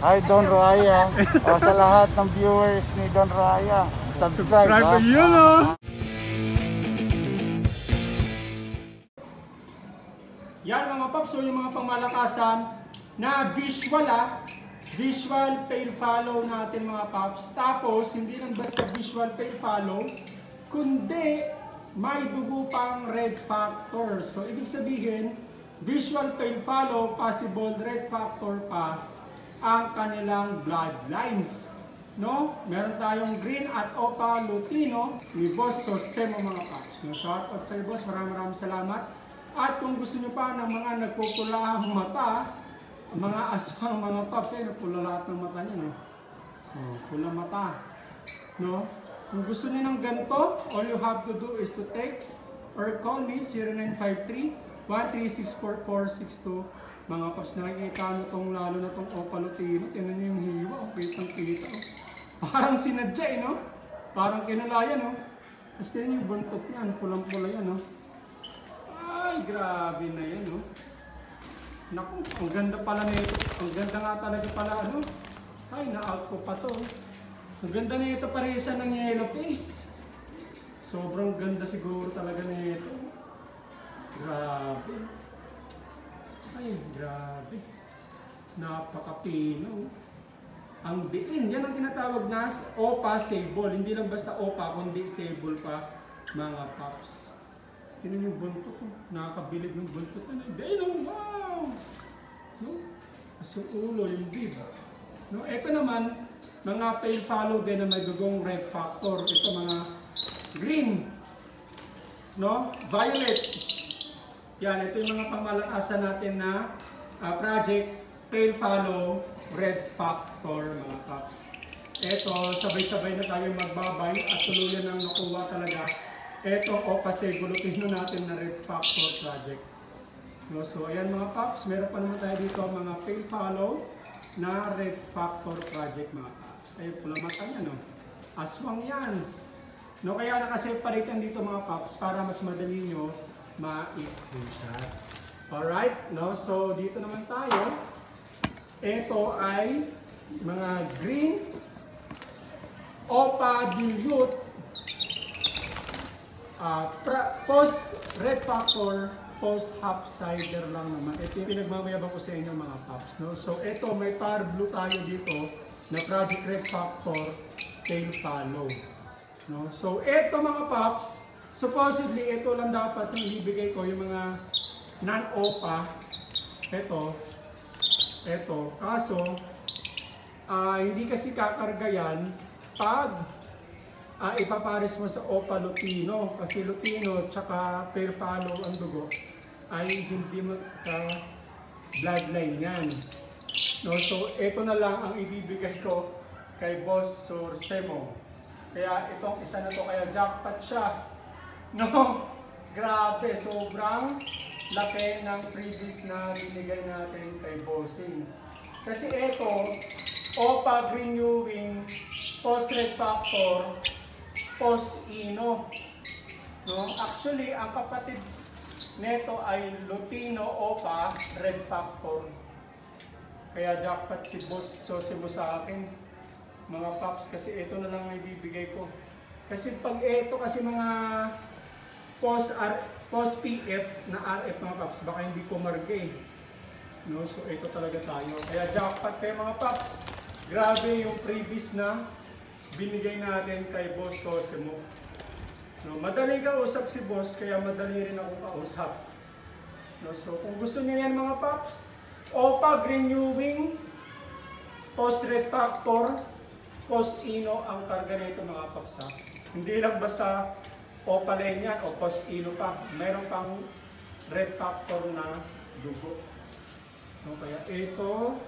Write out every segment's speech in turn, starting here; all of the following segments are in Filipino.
Hi Don Raya. O sa lahat ng viewers ni Don Raya, subscribe to you, no? Yan mga paps, so yung mga pangmalakasan na visual pair follow natin mga paps. Tapos hindi lang basta visual pair follow, kundi may dugo pang red factor. So ibig sabihin, visual pair follow, possible red factor pa ang kanilang bloodlines. No? Meron tayong green at opa Lutino ni Boss Sosemo mga paps. No? Shout out sa iyo boss, maraming salamat. At kung gusto nyo pa ng mga nagpupulahang mata, mga aswang mga paps, ay napula lahat ng mata niya, no? Oh, pula mata. No? Kung gusto niyo ng ganito, all you have to do is to text or call me 0953-1364462. Mga paps, nakikita nyo itong lalo na itong opa Lutino. Tinan nyo yung hiwa, kitang-kita. Parang sinadya, no? Parang kinalaya, no? Tapos tinan nyo yung buntot niya, pulang-pula yan, no? Ay, grabe na yan, no? Naku, ang ganda pala na ito. Ang ganda nga talaga pala, ano? Ay, na-out ko pa to. Ang ganda na ito parisa ng yellow face. Sobrang ganda siguro talaga na ito. Grabe. Ay, grabe. Napakapino. Ang diin, yan ang tinatawag na opa sable. Hindi lang basta opa, kundi sable pa, mga paps. Tinan yung buntot ko. Nakakabilib yung buntot. Diin, wow! No? As yung ulo, yung bib. No? Ito naman, mga pair follow din na may dugong red factor. Ito mga green. No? Violet. Yan, ito yung mga pangmalakasan natin na project pair follow red factor mga paps. Ito, sabay-sabay na tayo magbabay at tuluyan ang nakuha talaga. Ito o kasi gulutin natin na red factor project. No, so ayan mga paps, meron pa naman tayo dito mga pair follow na red factor project mga paps. Ayun, pula mata niya, no? Aswang yan. No, kaya nakaseparate yan dito mga paps para mas madali nyo ma-screenshot. Alright, no? So dito naman tayo. Ito ay mga green opa dilute post red factor, post half cider lang naman. Ito yung pinagmamayabang ko sa inyo mga paps, no? So ito may par blue tayo dito na project red factor tail follow, no? So ito mga paps, supposedly, ito lang dapat yung ibibigay ko, yung mga non-OPA. Ito. Kaso, hindi kasi kakarga yan pag ipapares mo sa OPA Lutino. Kasi Lutino tsaka pair follow ang dugo ay hindi bloodline yan. No? So, ito na lang ang ibibigay ko kay Boss Sosemo. Kaya itong isa na to, kaya jackpot siya. No, grabe, sobrang laki ng previous na binigay natin kay Bossing. Kasi ito, OPA Green New Wing, post red factor, post ino. No, actually, ang kapatid neto ay Lutino OPA red factor. Kaya jackpot si Boss Sosemo sa akin, mga paps, kasi ito na lang ibibigay ko. Kasi pag ito kasi mga post PF na RF mga paps, baka hindi ko marke. No? So ito talaga tayo. Kaya jackpot kayo mga paps. Grabe yung previous na binigay natin kay Boss Sosemo. No? Madali kausap si Boss, kaya madali rin ako kausap. No? So kung gusto niyo yan mga paps, OPA Green New Wing, post red factor, post ino ang karga nito mga paps, ha? Hindi lang basta OPA line yan o post ino pa. Mayroon pang red factor na dugo. No, kaya ito,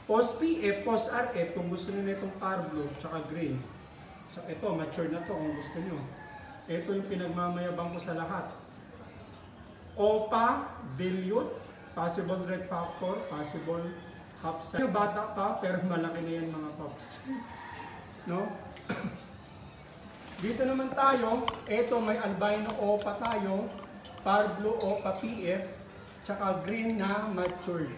post PF, post RF, kung gusto nyo na itong par blue, tsaka green. So ito, mature na to kung gusto nyo. Ito yung pinagmamayabang ko sa lahat. OPA, dilute, possible red factor, possible half size. Bata pa, pero malaki na yan mga pops. No? Dito naman tayo, ito may albino OPA tayo, par blue OPA PF, tsaka green na matured.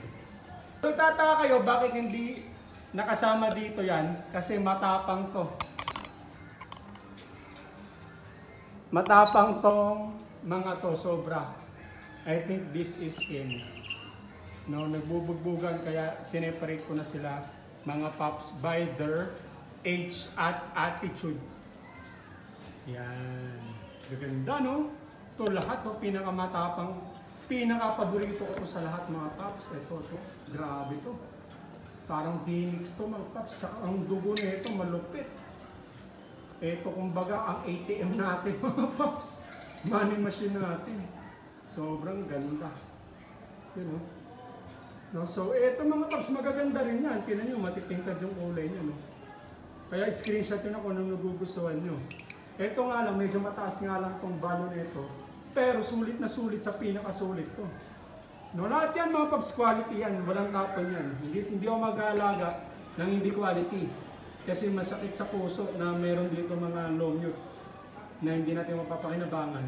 Nagtataka kayo bakit hindi nakasama dito yan? Kasi matapang to. Matapang tong mga to, sobra. I think this is in. No, nagbubugbugan kaya sineparate ko na sila mga pups by their age at attitude. Yan. Gaganda, no? Ito lahat, no? Pinakamatapang, pinakapaborito ko to sa lahat mga pups. Ito, grabe to. Parang phoenix to mga pups. Tsaka ang dugo na ito malupit. Ito kumbaga ang ATM natin mga pups. Money machine natin. Sobrang ganda. You know? No, so ito mga pups, magaganda rin yan. Tingnan nyo, matitingkad yung kulay niya. No? Kaya screenshot yun ako nung nagugustuhan nyo. Ito nga lang, medyo mataas nga lang tong value nito. Pero sulit na sulit sa pinakasulit to. No, lahat yan mga pups, quality yan. Walang tapon yan. Hindi ako mag-aalaga ng hindi quality. Kasi masakit sa puso na meron dito mga low mute na hindi natin mapapakinabangan.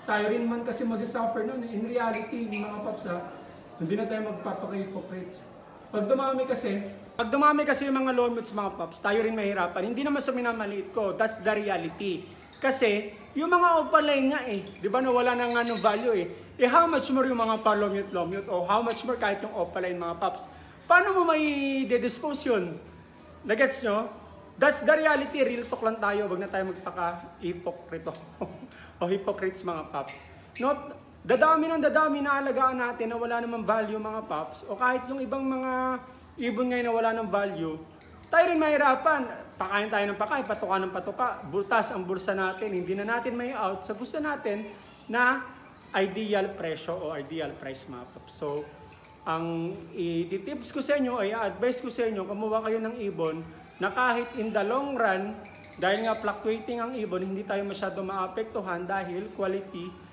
Tayo rin man kasi magsasuffer nun. In reality, mga pups hindi na tayo magpapaka-hypocrites. Pag dumami kasi yung mga low mutes mga pups, tayo rin mahirapan. Hindi naman sa minamaliit ko, that's the reality. Kasi, yung mga opaline nga di ba nawala na nga ng value how much more yung mga pa low mute, o how much more kahit yung opaline mga pups. Paano mo may de-dispose yun? Nagets nyo? That's the reality, real talk lang tayo, wag na tayo magpaka-hypocrite o hypocrites mga pups. Dadami na alagaan natin na wala namang value mga pups, o kahit yung ibang mga ibon ngayon na wala ng value, tayo rin mahirapan. Pakain tayo ng pakain, patuka ng patuka, bultas ang bulsa natin, hindi na natin may out sa gusto natin na ideal presyo o ideal price mga pups. So, ang i-tips ko sa inyo, ay advice ko sa inyo, kumuha kayo ng ibon na kahit in the long run, dahil nga fluctuating ang ibon, hindi tayo masyado maapektuhan dahil quality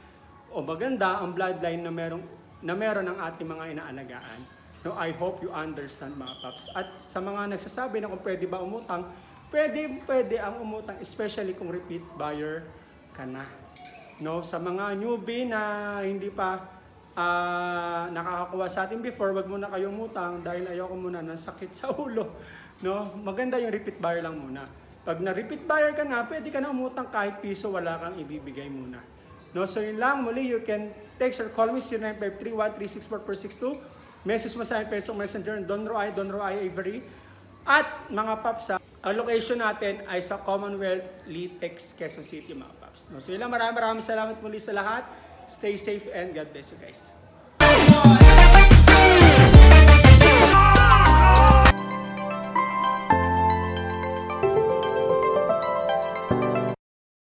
o maganda ang bloodline na meron ng ating mga inaalagaan. No, I hope you understand mga pups. At sa mga nagsasabi na kung pwede ba umutang, pwede ang umutang, especially kung repeat buyer ka na. No, sa mga newbie na hindi pa nakakakuha sa atin before, wag muna kayong umutang dahil ayoko muna ng sakit sa ulo. No, maganda yung repeat buyer lang muna. Pag na-repeat buyer ka na, pwede ka na umutang kahit piso, wala kang ibibigay muna. No, so yun lang. Muli, you can text or call me 0953-1364462. Message mo sa akin Facebook Messenger, Don Roy Avery. At mga paps, ang location natin ay sa Commonwealth, Litex, Quezon City mga paps. No, so yun lang. Maraming salamat muli sa lahat. Stay safe and God bless you guys.